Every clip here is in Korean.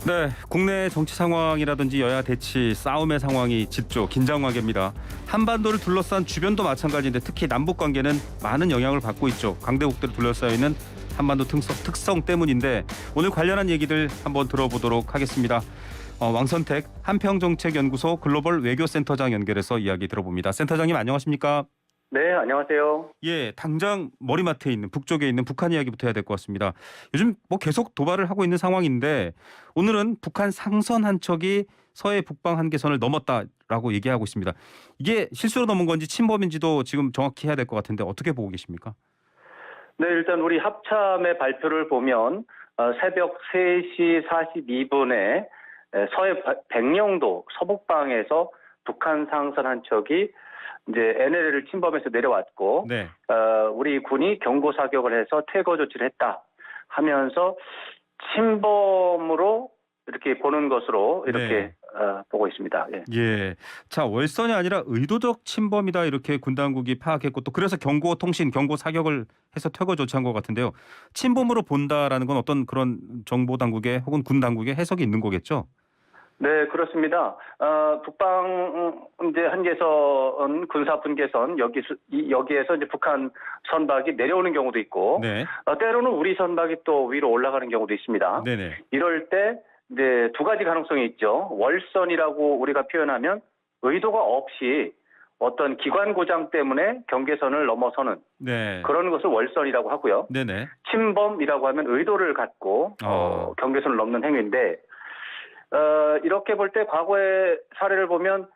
네, 국내 정치 상황이라든지 여야 대치, 싸움의 상황이 짙죠. 긴장관계입니다. 한반도를 둘러싼 주변도 마찬가지인데 특히 남북 관계는 많은 영향을 받고 있죠. 강대국들을 둘러싸여 있는 한반도 특성 때문인데 오늘 관련한 얘기들 한번 들어보도록 하겠습니다. 왕선택 한평정책연구소 글로벌 외교센터장 연결해서 이야기 들어봅니다. 센터장님 안녕하십니까? 네, 안녕하세요. 예, 당장 머리맡에 있는 북쪽에 있는 북한 이야기부터 해야 될 것 같습니다. 요즘 계속 도발을 하고 있는 상황인데 오늘은 북한 상선 한 척이 서해 북방 한계선을 넘었다라고 얘기하고 있습니다. 이게 실수로 넘은 건지 침범인지도 지금 정확히 해야 될 것 같은데 어떻게 보고 계십니까? 네, 일단 우리 합참의 발표를 보면 새벽 3시 42분에 서해 백령도 서북방에서 북한 상선 한 척이 이제 NLL을 침범해서 내려왔고, 네. 우리 군이 경고 사격을 해서 퇴거 조치를 했다 하면서 침범으로 이렇게 보는 것으로 이렇게 네. 보고 있습니다. 예. 예. 자, 월선이 아니라 의도적 침범이다 이렇게 군 당국이 파악했고 또 그래서 경고 사격을 해서 퇴거 조치한 것 같은데요. 침범으로 본다라는 건 어떤 그런 정보 당국의 혹은 군 당국의 해석이 있는 거겠죠? 네, 그렇습니다. 북방 이제 한계선 군사 분계선 여기에서 이제 북한 선박이 내려오는 경우도 있고, 네. 때로는 우리 선박이 또 위로 올라가는 경우도 있습니다. 네네. 이럴 때 이제 두 가지 가능성이 있죠. 월선이라고 우리가 표현하면 의도가 없이 어떤 기관 고장 때문에 경계선을 넘어서는 네. 그런 것을 월선이라고 하고요. 네네. 침범이라고 하면 의도를 갖고 경계선을 넘는 행위인데. 이렇게 볼 때 과거의 사례를 보면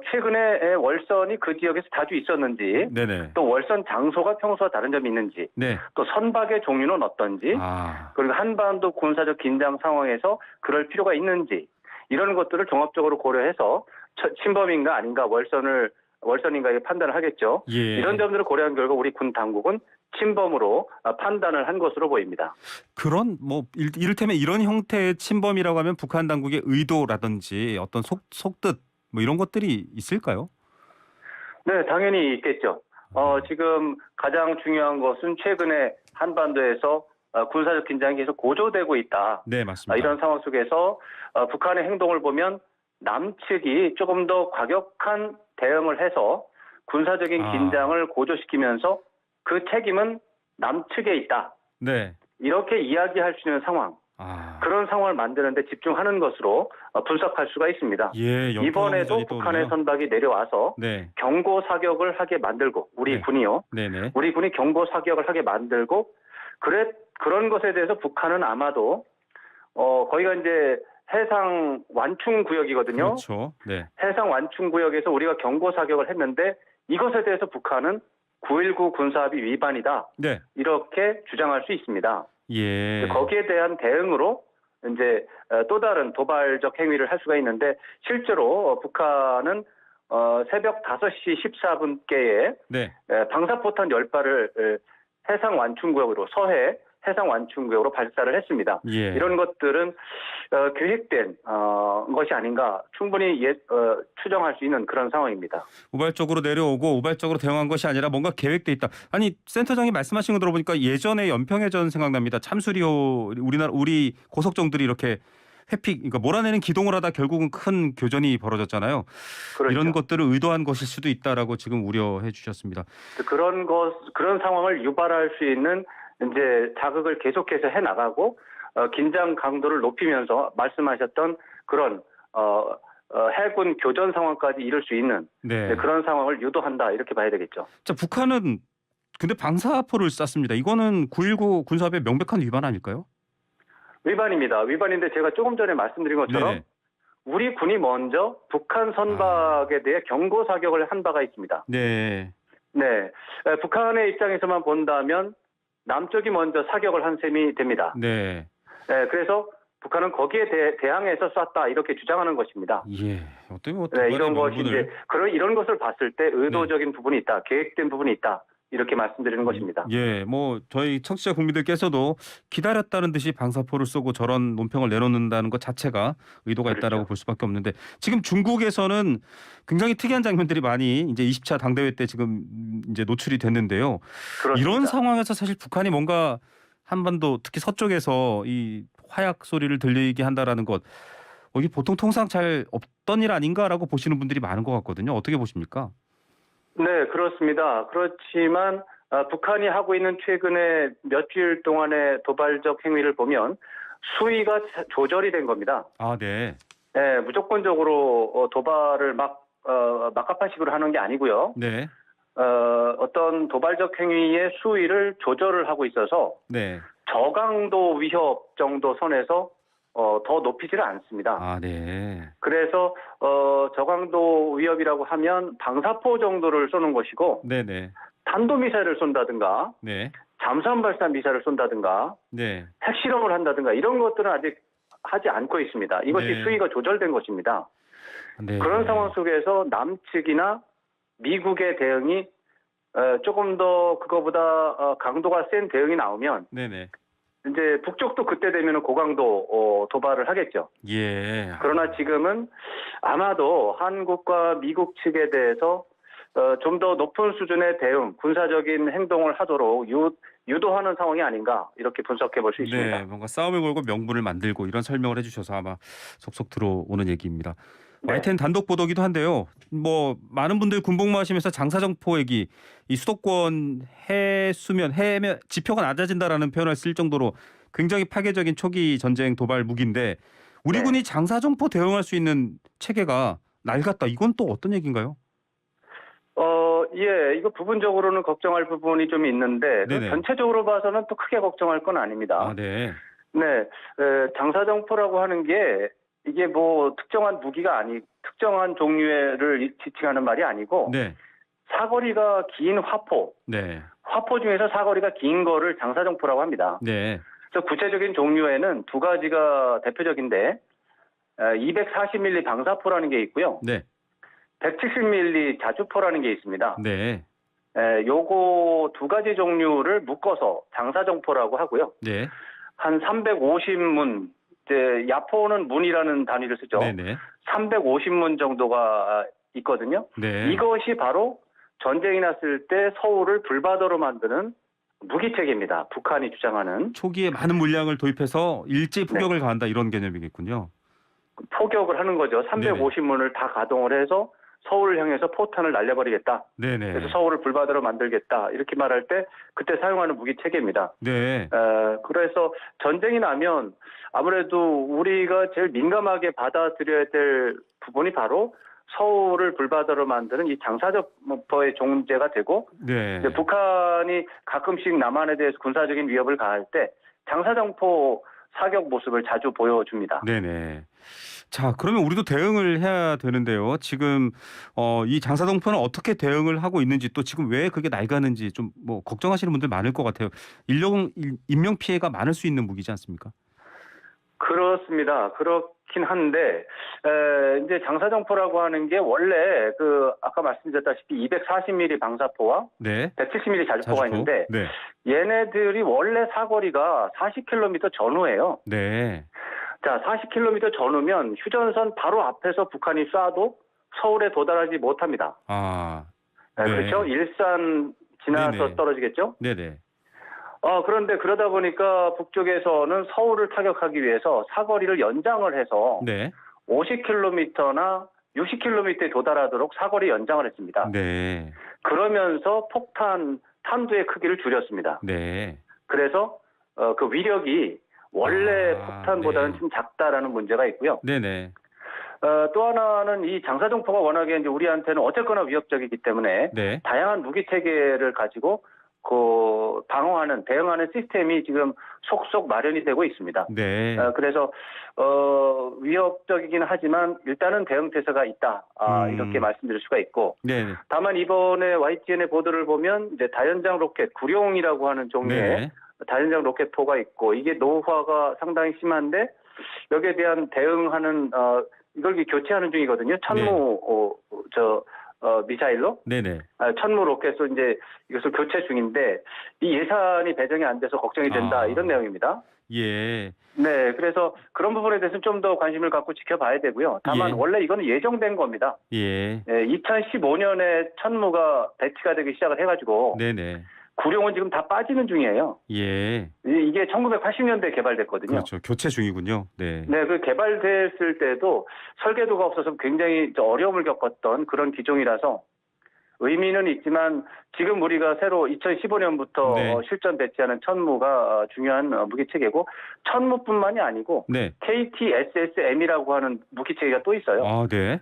최근에 월선이 그 지역에서 자주 있었는지, 네네. 또 월선 장소가 평소와 다른 점이 있는지, 네. 또 선박의 종류는 어떤지, 그리고 한반도 군사적 긴장 상황에서 그럴 필요가 있는지 이런 것들을 종합적으로 고려해서 침범인가 아닌가 월선인가에 판단을 하겠죠. 예. 이런 점들을 고려한 결과 우리 군 당국은 침범으로 판단을 한 것으로 보입니다. 그런 이를테면 이런 형태의 침범이라고 하면 북한 당국의 의도라든지 어떤 속뜻 이런 것들이 있을까요? 네, 당연히 있겠죠. 지금 가장 중요한 것은 최근에 한반도에서 군사적 긴장이 계속 고조되고 있다. 네, 맞습니다. 이런 상황 속에서 북한의 행동을 보면 남측이 조금 더 과격한 대응을 해서 군사적인 긴장을 고조시키면서 그 책임은 남측에 있다. 네. 이렇게 이야기할 수 있는 상황. 그런 상황을 만드는 데 집중하는 것으로 분석할 수가 있습니다. 예, 이번에도 북한의 선박이 내려와서 네. 경고 사격을 하게 만들고 우리 네. 군이요. 네네. 우리 군이 경고 사격을 하게 만들고 그런 것에 대해서 북한은 아마도 거기가 이제 해상 완충 구역이거든요. 그렇죠. 네. 해상 완충 구역에서 우리가 경고 사격을 했는데 이것에 대해서 북한은 9.19 군사합의 위반이다. 네. 이렇게 주장할 수 있습니다. 예. 거기에 대한 대응으로 이제 또 다른 도발적 행위를 할 수가 있는데 실제로 북한은 새벽 5시 14분께에 네. 방사포탄 10발을 해상 완충구역으로 서해 해상 완충구역으로 발사를 했습니다. 예. 이런 것들은 계획된 것이 아닌가 충분히 추정할 수 있는 그런 상황입니다. 우발적으로 내려오고 우발적으로 대응한 것이 아니라 뭔가 계획돼 있다. 아니 센터장이 말씀하신 거 들어보니까 예전에 연평해전 생각납니다. 참수리호 우리 고속정들이 이렇게 그러니까 몰아내는 기동을 하다 결국은 큰 교전이 벌어졌잖아요. 그렇죠. 이런 것들을 의도한 것일 수도 있다라고 지금 우려해 주셨습니다. 그런 상황을 유발할 수 있는 이제 자극을 계속해서 해 나가고 긴장 강도를 높이면서 말씀하셨던 그런 해군 교전 상황까지 이룰 수 있는 네. 그런 상황을 유도한다 이렇게 봐야 되겠죠. 자, 북한은 근데 방사포를 쐈습니다. 이거는 9.19 군사합의 명백한 위반 아닐까요? 위반입니다. 위반인데 제가 조금 전에 말씀드린 것처럼 네. 우리 군이 먼저 북한 선박에 대해 경고 사격을 한 바가 있습니다. 네. 네, 북한의 입장에서만 본다면 남쪽이 먼저 사격을 한 셈이 됩니다. 네. 네, 그래서 북한은 거기에 대항해서 쐈다 이렇게 주장하는 것입니다. 예. 어떤 네, 이런 것이 이제 이런 것을 봤을 때 의도적인 부분이 있다, 계획된 부분이 있다 이렇게 말씀드리는 것입니다. 예, 저희 청취자 국민들께서도 기다렸다는 듯이 방사포를 쏘고 저런 논평을 내놓는다는 것 자체가 의도가 그렇죠. 있다라고 볼 수밖에 없는데 지금 중국에서는 굉장히 특이한 장면들이 많이 이제 20차 당대회 때 지금 이제 노출이 됐는데요. 그렇습니다. 이런 상황에서 사실 북한이 뭔가 한반도 특히 서쪽에서 이 화약 소리를 들리게 한다라는 것. 이게 보통 통상 잘 없던 일 아닌가라고 보시는 분들이 많은 것 같거든요. 어떻게 보십니까? 네, 그렇습니다. 그렇지만 북한이 하고 있는 최근에 몇 주일 동안의 도발적 행위를 보면 수위가 조절이 된 겁니다. 아, 네. 네, 무조건적으로 도발을 막가판식으로 하는 게 아니고요. 네. 어떤 도발적 행위의 수위를 조절을 하고 있어서 네. 저강도 위협 정도 선에서 더 높이지는 않습니다. 아, 네. 그래서 저강도 위협이라고 하면 방사포 정도를 쏘는 것이고 네네. 탄도미사일을 쏜다든가 네. 잠수함 발사 미사일을 쏜다든가 네. 핵실험을 한다든가 이런 것들은 아직 하지 않고 있습니다. 이것이 네. 수위가 조절된 것입니다. 네. 그런 상황 속에서 남측이나 미국의 대응이 조금 더 그거보다 강도가 센 대응이 나오면 네네. 이제 북쪽도 그때 되면 고강도 도발을 하겠죠. 예. 그러나 지금은 아마도 한국과 미국 측에 대해서 좀 더 높은 수준의 대응, 군사적인 행동을 하도록 유도하는 상황이 아닌가 이렇게 분석해 볼 수 있습니다. 네, 뭔가 싸움을 걸고 명분을 만들고 이런 설명을 해주셔서 아마 속속 들어오는 얘기입니다. 네. YTN 단독 보도기도 한데요. 뭐 많은 분들 군복무하시면서 장사정포 얘기, 이 수도권 해수면 해면 지표가 낮아진다라는 표현을 쓸 정도로 굉장히 파괴적인 초기 전쟁 도발 무기인데 우리 네. 군이 장사정포 대응할 수 있는 체계가 낡았다. 이건 또 어떤 얘기인가요? 예, 이거 부분적으로는 걱정할 부분이 좀 있는데 네네. 전체적으로 봐서는 또 크게 걱정할 건 아닙니다. 아, 네. 네, 장사정포라고 하는 게 이게 뭐 특정한 무기가 특정한 종류를 지칭하는 말이 아니고 네. 사거리가 긴 화포 중에서 사거리가 긴 거를 장사정포라고 합니다. 네. 그래서 구체적인 종류에는 두 가지가 대표적인데 240mm 방사포라는 게 있고요. 네. 170mm 자주포라는 게 있습니다. 네. 요거 두 가지 종류를 묶어서 장사정포라고 하고요. 네. 한 350문, 이제 야포는 문이라는 단위를 쓰죠. 네네. 350문 정도가 있거든요. 네. 이것이 바로 전쟁이 났을 때 서울을 불바다로 만드는 무기체계입니다. 북한이 주장하는. 초기에 많은 물량을 도입해서 일제 포격을 가한다 이런 개념이겠군요. 포격을 하는 거죠. 350문을 다 가동을 해서 서울을 향해서 포탄을 날려버리겠다. 네네. 그래서 서울을 불바다로 만들겠다. 이렇게 말할 때 그때 사용하는 무기 체계입니다. 네. 그래서 전쟁이 나면 아무래도 우리가 제일 민감하게 받아들여야 될 부분이 바로 서울을 불바다로 만드는 이 장사정포의 존재가 되고 네. 이제 북한이 가끔씩 남한에 대해서 군사적인 위협을 가할 때 장사정포 사격 모습을 자주 보여줍니다. 네네. 자, 그러면 우리도 대응을 해야 되는데요. 지금 이 장사정포는 어떻게 대응을 하고 있는지 또 지금 왜 그게 낡았는지 좀 뭐 걱정하시는 분들 많을 것 같아요. 인명 피해가 많을 수 있는 무기지 않습니까? 그렇습니다. 그렇긴 한데 이제 장사정포라고 하는 게 원래 아까 말씀드렸다시피 240mm 방사포와 네. 170mm 자주포가 있는데 네. 얘네들이 원래 사거리가 40km 전후예요. 네. 자, 40km 전후면 휴전선 바로 앞에서 북한이 쏴도 서울에 도달하지 못합니다. 아. 네. 그렇죠? 일산 지나서 네네. 떨어지겠죠? 네네. 그런데 그러다 보니까 북쪽에서는 서울을 타격하기 위해서 사거리를 연장을 해서 네. 50km나 60km에 도달하도록 사거리 연장을 했습니다. 네. 그러면서 탄두의 크기를 줄였습니다. 네. 그래서 그 위력이 원래 폭탄보다는 네. 좀 작다라는 문제가 있고요. 네네. 또 하나는 이 장사정포가 워낙에 이제 우리한테는 어쨌거나 위협적이기 때문에 네. 다양한 무기 체계를 가지고 대응하는 시스템이 지금 속속 마련이 되고 있습니다. 네. 그래서 위협적이긴 하지만 일단은 대응 태세가 있다. 이렇게 말씀드릴 수가 있고. 네. 다만 이번에 YTN의 보도를 보면 이제 다연장 로켓 구룡이라고 하는 종류의 네. 다연장 로켓포가 있고 이게 노후화가 상당히 심한데 여기에 대한 대응하는 이걸 교체하는 중이거든요. 천무 미사일로 네네. 천무 로켓으로 이제 이것을 교체 중인데 이 예산이 배정이 안 돼서 걱정이 된다 이런 내용입니다. 예. 네, 그래서 그런 부분에 대해서는 좀 더 관심을 갖고 지켜봐야 되고요. 다만 예. 원래 이거는 예정된 겁니다. 예. 2015년에 천무가 배치가 되기 시작을 해가지고 네네. 구룡은 지금 다 빠지는 중이에요. 예. 이게 1980년대 개발됐거든요. 그렇죠. 교체 중이군요. 네. 네, 그 개발됐을 때도 설계도가 없어서 굉장히 어려움을 겪었던 그런 기종이라서 의미는 있지만 지금 우리가 새로 2015년부터 네. 실전 배치하는 천무가 중요한 무기체계고 천무뿐만이 아니고 네. KT-SSM이라고 하는 무기체계가 또 있어요. 아, 네.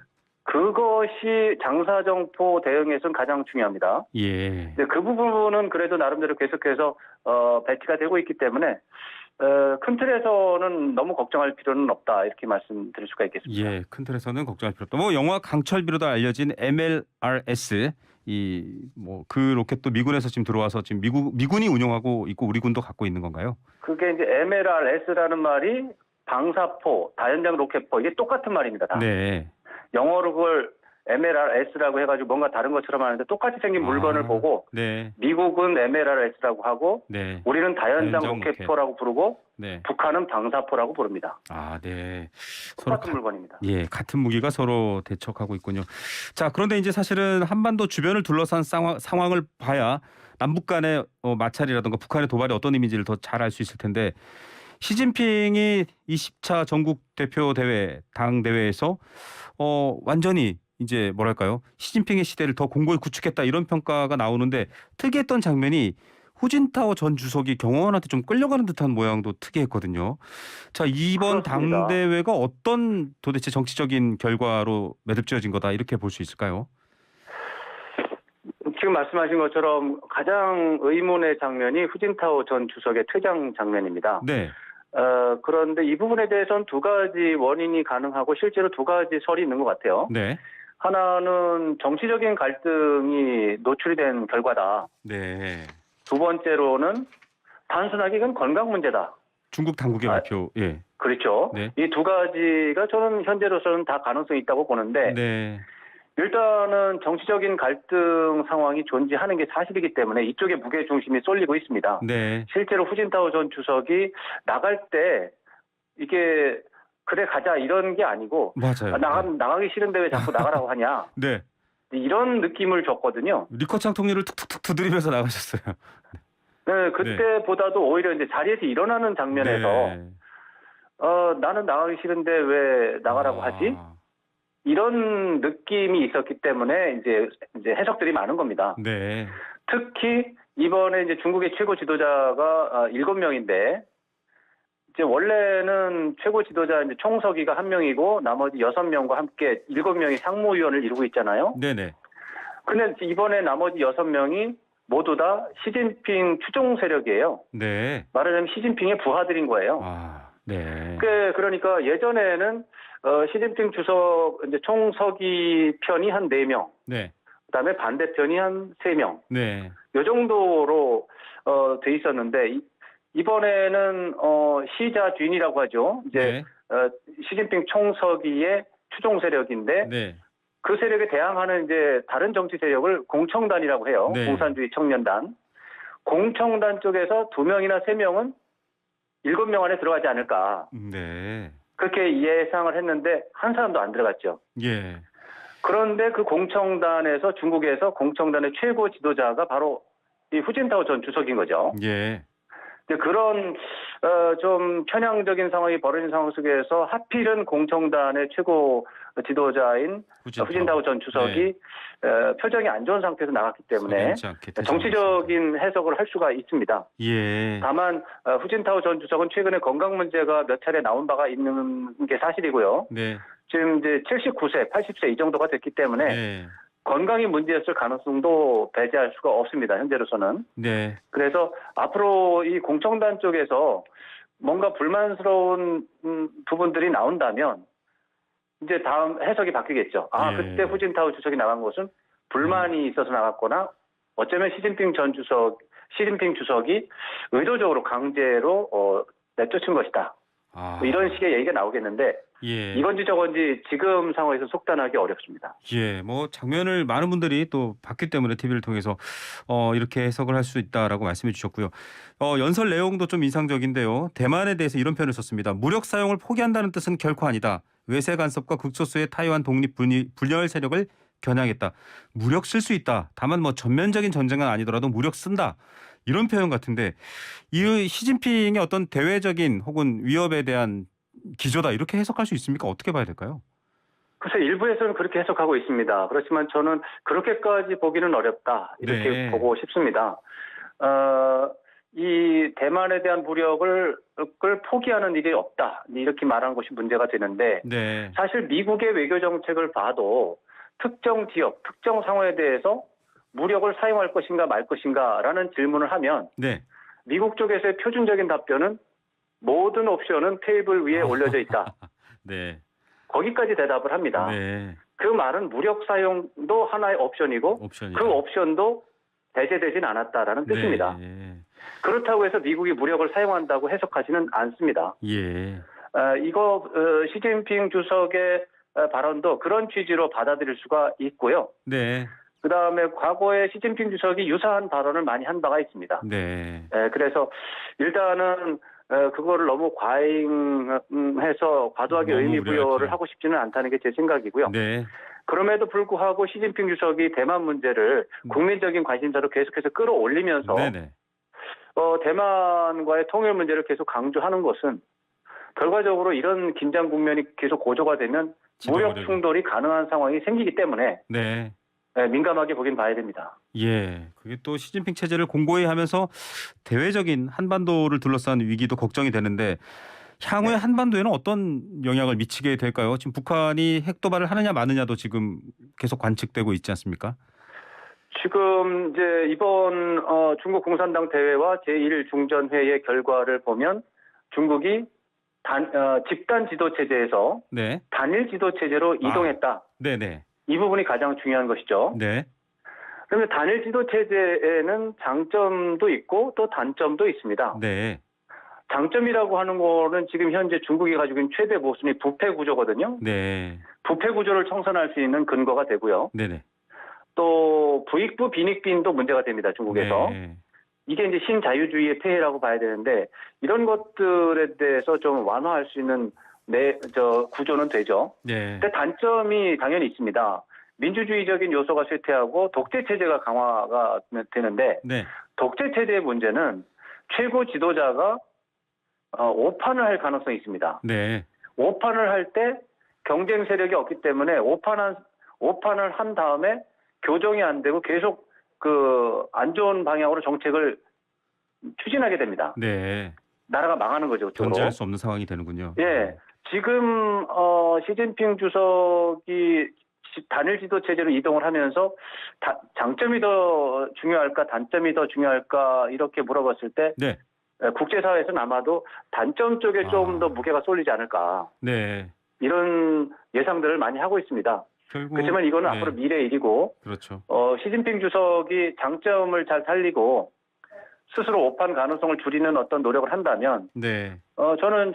그것이 장사정포 대응에서는 가장 중요합니다. 예. 근데 그 부분은 그래도 나름대로 계속해서 배치가 되고 있기 때문에 큰 틀에서는 너무 걱정할 필요는 없다 이렇게 말씀드릴 수가 있겠습니다. 예. 큰 틀에서는 걱정할 필요 없다. 뭐 영화 강철비로도 알려진 MLRS 그 로켓도 미군에서 지금 들어와서 지금 미군이 운용하고 있고 우리 군도 갖고 있는 건가요? 그게 이제 MLRS라는 말이 방사포, 다연장 로켓포 이게 똑같은 말입니다. 다. 네. 영어로 그걸 MLRS라고 해가지고 뭔가 다른 것처럼 하는데 똑같이 생긴 물건을 보고 네. 미국은 MLRS라고 하고 네. 우리는 다연장 다연장 로켓포라고 부르고 네. 북한은 방사포라고 부릅니다. 아, 네. 서로 똑같은 물건입니다. 예, 같은 무기가 서로 대척하고 있군요. 자, 그런데 이제 사실은 한반도 주변을 둘러싼 상황을 봐야 남북 간의 마찰이라든가 북한의 도발이 어떤 의미인지를 더 잘 알 수 있을 텐데 시진핑이 20차 전국 대표 대회 당 대회에서 완전히 이제 뭐랄까요? 시진핑의 시대를 더 공고히 구축했다 이런 평가가 나오는데 특이했던 장면이 후진타오 전 주석이 경호원한테 좀 끌려가는 듯한 모양도 특이했거든요. 자, 이번 그렇습니다. 당대회가 어떤 도대체 정치적인 결과로 매듭지어진 거다 이렇게 볼 수 있을까요? 지금 말씀하신 것처럼 가장 의문의 장면이 후진타오 전 주석의 퇴장 장면입니다. 네. 그런데 이 부분에 대해서는 두 가지 원인이 가능하고 실제로 두 가지 설이 있는 것 같아요. 네. 하나는 정치적인 갈등이 노출이 된 결과다. 네. 두 번째로는 단순하게 이건 건강 문제다. 중국 당국의 발표. 예. 그렇죠. 네. 이 두 가지가 저는 현재로서는 다 가능성이 있다고 보는데 네. 일단은 정치적인 갈등 상황이 존재하는 게 사실이기 때문에 이쪽에 무게 중심이 쏠리고 있습니다. 네. 실제로 후진타오 전 주석이 나갈 때 이게 그래 가자 이런 게 아니고 맞아요. 나가기 싫은데 왜 자꾸 나가라고 하냐 네. 이런 느낌을 줬거든요. 리커창 통일을 툭툭툭 두드리면서 나가셨어요. 네, 그때보다도 오히려 이제 자리에서 일어나는 장면에서 네. 나는 나가기 싫은데 왜 나가라고 하지? 이런 느낌이 있었기 때문에 이제 해석들이 많은 겁니다. 네. 특히 이번에 이제 중국의 최고 지도자가 7명인데 이제 원래는 최고 지도자 이제 총서기가 1명이고 나머지 6명과 함께 7명이 상무위원을 이루고 있잖아요. 네네. 근데 이번에 나머지 6명이 모두 다 시진핑 추종 세력이에요. 네. 말하자면 시진핑의 부하들인 거예요. 아, 네. 그러니까 예전에는 시진핑 주석 이제 총서기 편이 한 4명, 네. 그다음에 반대편이 한 3명. 네. 이 정도로 돼 있었는데 이번에는 시자쥔이라고 하죠. 이제 네. 시진핑 총서기의 추종 세력인데 네. 그 세력에 대항하는 이제 다른 정치 세력을 공청단이라고 해요. 네. 공산주의 청년단. 공청단 쪽에서 2명이나 3명은 7명 안에 들어가지 않을까. 네. 그렇게 예상을 했는데 한 사람도 안 들어갔죠. 예. 그런데 그 공청단에서 중국에서 공청단의 최고 지도자가 바로 이 후진타오 전 주석인 거죠. 예. 이제 그런 좀 편향적인 상황이 벌어진 상황 속에서 하필은 공청단의 최고 지도자인 후진타오 전 주석이 표정이 안 좋은 상태에서 나갔기 때문에 정치적인 해석을 할 수가 있습니다. 예. 다만 후진타오 전 주석은 최근에 건강 문제가 몇 차례 나온 바가 있는 게 사실이고요. 네. 지금 이제 79세, 80세 이 정도가 됐기 때문에 네. 건강이 문제였을 가능성도 배제할 수가 없습니다. 현재로서는. 네. 그래서 앞으로 이 공청단 쪽에서 뭔가 불만스러운 부분들이 나온다면 이제 다음 해석이 바뀌겠죠. 예. 그때 후진타오 주석이 나간 것은 불만이 있어서 나갔거나 어쩌면 시진핑 주석이 의도적으로 강제로 내쫓은 것이다. 이런 식의 얘기가 나오겠는데 예. 이건지 저건지 지금 상황에서 속단하기 어렵습니다. 예, 뭐 장면을 많은 분들이 또 봤기 때문에 TV를 통해서 이렇게 해석을 할 수 있다라고 말씀해 주셨고요. 연설 내용도 좀 인상적인데요. 대만에 대해서 이런 표현을 썼습니다. 무력 사용을 포기한다는 뜻은 결코 아니다. 외세 간섭과 극소수의 타이완 독립 분열 세력을 겨냥했다. 무력 쓸 수 있다. 다만 뭐 전면적인 전쟁은 아니더라도 무력 쓴다. 이런 표현 같은데 이 시진핑의 어떤 대외적인 혹은 위협에 대한 기조다 이렇게 해석할 수 있습니까? 어떻게 봐야 될까요? 글쎄 일부에서는 그렇게 해석하고 있습니다. 그렇지만 저는 그렇게까지 보기는 어렵다 이렇게 네. 보고 싶습니다. 이 대만에 대한 무력을 포기하는 일이 없다 이렇게 말하는 것이 문제가 되는데 네. 사실 미국의 외교 정책을 봐도 특정 지역, 특정 상황에 대해서 무력을 사용할 것인가 말 것인가라는 질문을 하면 네. 미국 쪽에서의 표준적인 답변은 모든 옵션은 테이블 위에 올려져 있다. 네. 거기까지 대답을 합니다. 네. 그 말은 무력 사용도 하나의 옵션이고 옵션이다. 그 옵션도 배제되진 않았다라는 뜻입니다. 네. 그렇다고 해서 미국이 무력을 사용한다고 해석하지는 않습니다. 예. 시진핑 주석의 발언도 그런 취지로 받아들일 수가 있고요. 네. 그다음에 과거에 시진핑 주석이 유사한 발언을 많이 한 바가 있습니다. 네. 그래서 일단은 그거를 너무 과잉해서 과도하게 너무 의미 부여를 우려하지. 하고 싶지는 않다는 게 제 생각이고요. 네. 그럼에도 불구하고 시진핑 주석이 대만 문제를 국민적인 관심사로 계속해서 끌어올리면서 네네. 대만과의 통일 문제를 계속 강조하는 것은 결과적으로 이런 긴장 국면이 계속 고조가 되면 무력 지도력이. 충돌이 가능한 상황이 생기기 때문에 네. 민감하게 보긴 봐야 됩니다. 예. 그게 또 시진핑 체제를 공고히 하면서 대외적인 한반도를 둘러싼 위기도 걱정이 되는데 향후에 한반도에는 어떤 영향을 미치게 될까요? 지금 북한이 핵 도발을 하느냐 마느냐도 지금 계속 관측되고 있지 않습니까? 지금 이제 이번 중국 공산당 대회와 제1중전회의 결과를 보면 중국이 집단 지도 체제에서 네. 단일 지도 체제로 이동했다. 네네. 이 부분이 가장 중요한 것이죠. 네. 그러면 단일 지도 체제에는 장점도 있고 또 단점도 있습니다. 네. 장점이라고 하는 거는 지금 현재 중국이 가지고 있는 최대 모순이 부패 구조거든요. 네. 부패 구조를 청산할 수 있는 근거가 되고요. 네네. 또 부익부 빈익빈도 문제가 됩니다. 중국에서. 네. 이게 이제 신자유주의의 폐해라고 봐야 되는데 이런 것들에 대해서 좀 완화할 수 있는 구조는 되죠. 네. 근데 단점이 당연히 있습니다. 민주주의적인 요소가 쇠퇴하고 독재 체제가 강화가 되는데 네. 독재 체제의 문제는 최고 지도자가 오판을 할 가능성이 있습니다. 네. 오판을 할 때 경쟁 세력이 없기 때문에 오판을 한 다음에 교정이 안 되고 계속 안 좋은 방향으로 정책을 추진하게 됩니다. 네. 나라가 망하는 거죠. 그쪽으로. 존재할 수 없는 상황이 되는군요. 예. 지금 시진핑 주석이 단일 지도 체제로 이동을 하면서 장점이 더 중요할까 단점이 더 중요할까 이렇게 물어봤을 때 네. 국제사회에서는 아마도 단점 쪽에 좀 더 무게가 쏠리지 않을까 네. 이런 예상들을 많이 하고 있습니다. 결국 그렇지만 이거는 네. 앞으로 미래의 일이고 그렇죠. 시진핑 주석이 장점을 잘 살리고 스스로 오판 가능성을 줄이는 어떤 노력을 한다면 네. 저는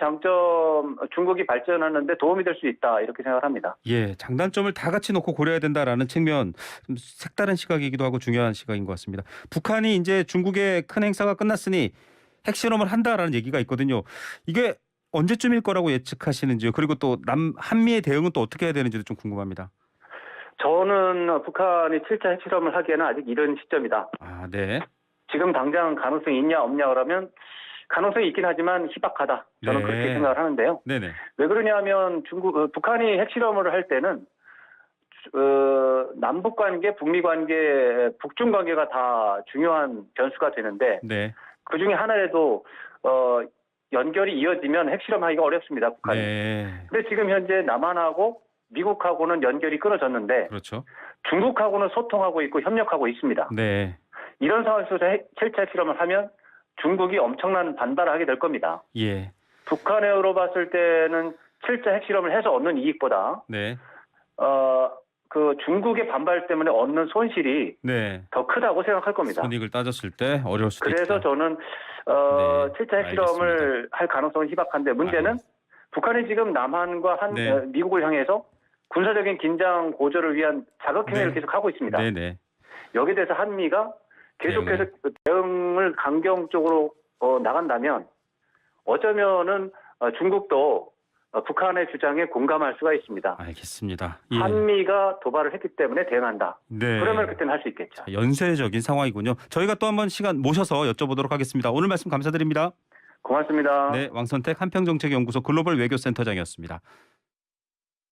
중국이 발전하는데 도움이 될 수 있다 이렇게 생각을 합니다. 예, 장단점을 다 같이 놓고 고려해야 된다라는 측면 좀 색다른 시각이기도 하고 중요한 시각인 것 같습니다. 북한이 이제 중국의 큰 행사가 끝났으니 핵실험을 한다라는 얘기가 있거든요. 이게 언제쯤일 거라고 예측하시는지요? 그리고 또 한미의 대응은 또 어떻게 해야 되는지도 좀 궁금합니다. 저는 북한이 7차 핵실험을 하기에는 아직 이른 시점이다. 아, 네. 지금 당장 가능성이 있냐 없냐 그러면 가능성이 있긴 하지만 희박하다. 저는 네. 그렇게 생각을 하는데요. 네네. 왜 그러냐면 북한이 핵실험을 할 때는 남북 관계, 북미 관계, 북중 관계가 다 중요한 변수가 되는데 네. 그 중에 하나라도 연결이 이어지면 핵실험하기가 어렵습니다. 북한이. 네. 근데 지금 현재 남한하고 미국하고는 연결이 끊어졌는데 그렇죠. 중국하고는 소통하고 있고 협력하고 있습니다. 네. 이런 상황에서 7차 핵실험을 하면 중국이 엄청난 반발을 하게 될 겁니다. 예. 북한으로 봤을 때는 7차 핵실험을 해서 얻는 이익보다 네. 중국의 반발 때문에 얻는 손실이 네. 더 크다고 생각할 겁니다. 손익을 따졌을 때 어려울 수도 그래서 있다. 저는 네, 7차 핵실험을 할 가능성은 희박한데 문제는 북한이 지금 남한과 네. 미국을 향해서 군사적인 긴장 고조를 위한 자극 행위를 네. 계속 하고 있습니다. 네네. 여기에 대해서 한미가 계속해서 대응을 강경적으로 나간다면 어쩌면은 중국도 북한의 주장에 공감할 수가 있습니다. 알겠습니다. 한미가 도발을 했기 때문에 대응한다. 네. 그러면 그때는 할 수 있겠죠. 연쇄적인 상황이군요. 저희가 또 한번 시간 모셔서 여쭤보도록 하겠습니다. 오늘 말씀 감사드립니다. 고맙습니다. 네, 왕선택 한평정책연구소 글로벌 외교센터장이었습니다.